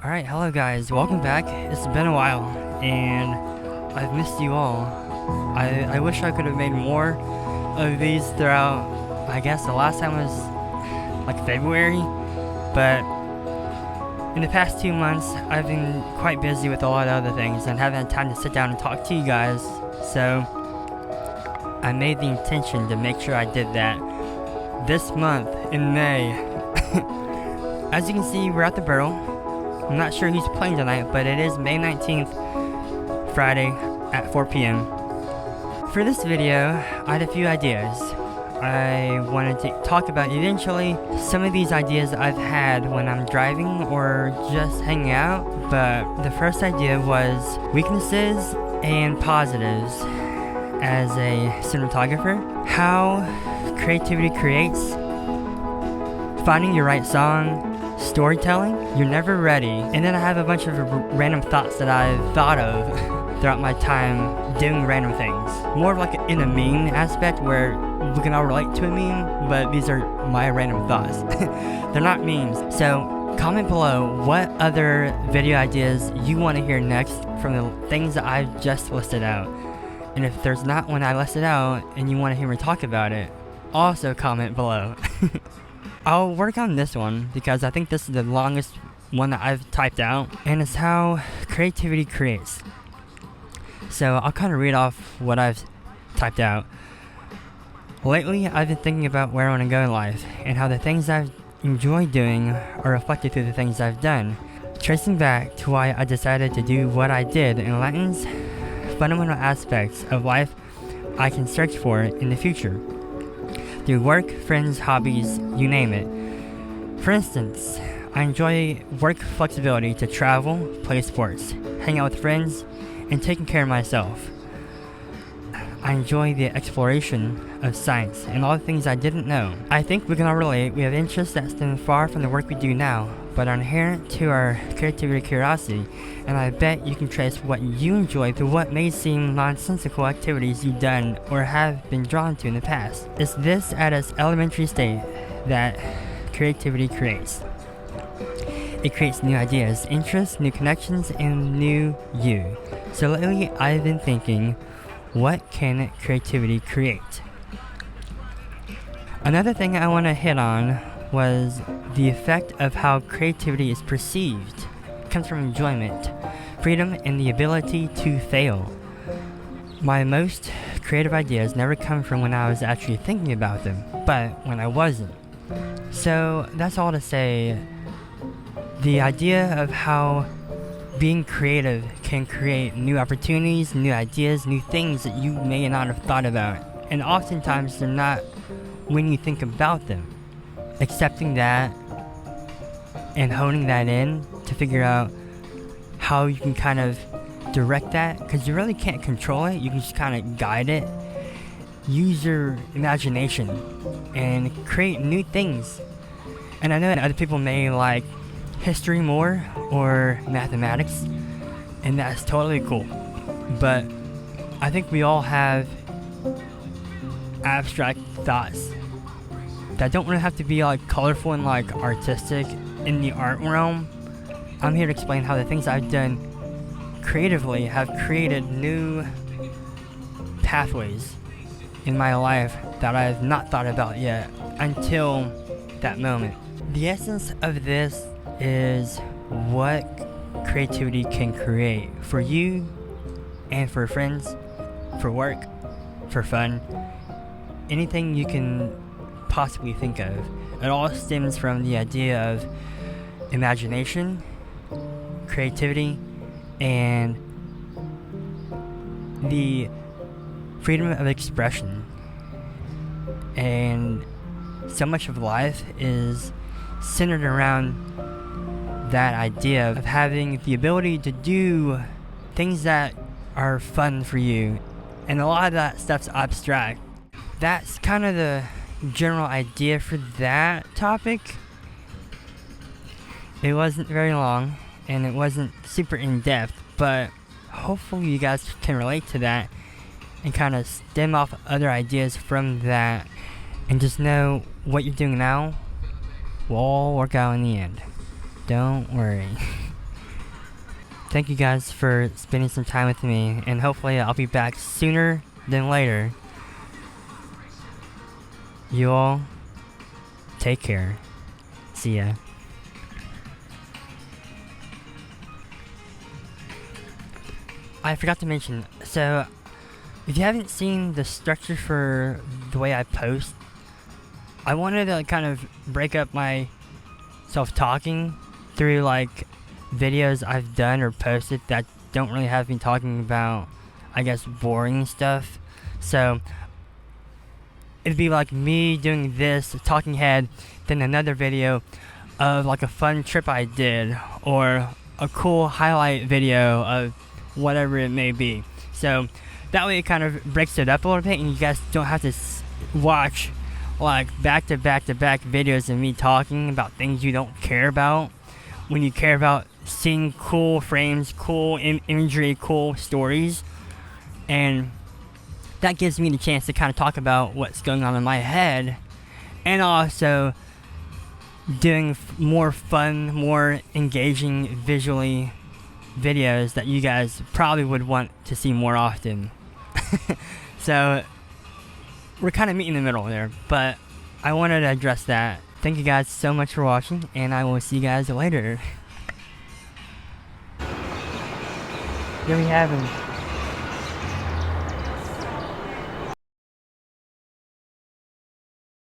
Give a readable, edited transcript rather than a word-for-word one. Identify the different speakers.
Speaker 1: Alright, hello guys, welcome back. It's been a while, and I've missed you all. I wish I could have made more of these throughout, I guess the last time was like February, but in the past 2 months, I've been quite busy with a lot of other things and haven't had time to sit down and talk to you guys, so I made the intention to make sure I did that this month in May. As you can see, we're at the Barrel. I'm not sure who's playing tonight, but it is May 19th, Friday at 4 p.m. For this video, I had a few ideas. I wanted to talk about eventually some of these ideas I've had when I'm driving or just hanging out, but the first idea was weaknesses and positives as a cinematographer. How creativity creates, finding your right song, storytelling, you're never ready. And then I have a bunch of random thoughts that I've thought of throughout my time doing random things. More of like in a meme aspect where we can all relate to a meme, but these are my random thoughts. They're not memes. So comment below what other video ideas you want to hear next from the things that I've just listed out. And if there's not one I listed out and you want to hear me talk about it, also comment below. I'll work on this one because I think this is the longest one that I've typed out, and it's how creativity creates. So I'll kind of read off what I've typed out. Lately, I've been thinking about where I want to go in life and how the things I've enjoyed doing are reflected through the things I've done. Tracing back to why I decided to do what I did enlightens fundamental aspects of life I can search for in the future. Through work, friends, hobbies, you name it. For instance, I enjoy work flexibility to travel, play sports, hang out with friends, and taking care of myself. I enjoy the exploration of science and all the things I didn't know. I think we can all relate. We have interests that stem far from the work we do now, but are inherent to our creativity and curiosity, and I bet you can trace what you enjoy through what may seem nonsensical activities you've done or have been drawn to in the past. It's this at its elementary state that creativity creates. It creates new ideas, interests, new connections, and new you. So lately I've been thinking, what can creativity create? Another thing I want to hit on was the effect of how creativity is perceived. It comes from enjoyment, freedom, and the ability to fail. My most creative ideas never come from when I was actually thinking about them, but when I wasn't. So that's all to say, the idea of how being creative can create new opportunities, new ideas, new things that you may not have thought about. And oftentimes they're not when you think about them. Accepting that and honing that in to figure out how you can kind of direct that, because you really can't control it, you can just kind of guide it. Use your imagination and create new things. And I know that other people may like history more or mathematics, and that's totally cool, but I think we all have abstract thoughts that don't really have to be like colorful and like artistic in the art realm. I'm here to explain how the things I've done creatively have created new pathways in my life that I've not thought about yet until that moment. The essence of this is what creativity can create for you and for friends, for work, for fun, anything you can possibly think of. It all stems from the idea of imagination, creativity, and the freedom of expression. And so much of life is centered around that idea of having the ability to do things that are fun for you, and a lot of that stuff's abstract. That's kind of the general idea for that topic. It wasn't very long and it wasn't super in-depth, but hopefully you guys can relate to that and kind of stem off other ideas from that, and just know what you're doing now will all work out in the end. Don't worry. thank you guys for spending some time with me, and hopefully I'll be back sooner than later. You all take care. See ya. I forgot to mention, so if you haven't seen the structure for the way I post, I wanted to kind of break up my self-talking through like videos I've done or posted that don't really have me talking about, I guess, boring stuff. So it'd be like me doing this talking head, then another video of like a fun trip I did, or a cool highlight video of whatever it may be. So that way it kind of breaks it up a little bit, and you guys don't have to watch like back to back videos of me talking about things you don't care about, when you care about seeing cool frames, cool imagery, cool stories. And that gives me the chance to kind of talk about what's going on in my head, and also doing more fun, more engaging visually videos that you guys probably would want to see more often. So we're kind of meeting in the middle there, but I wanted to address that. Thank you guys so much for watching, and I will see you guys later. Here we have him.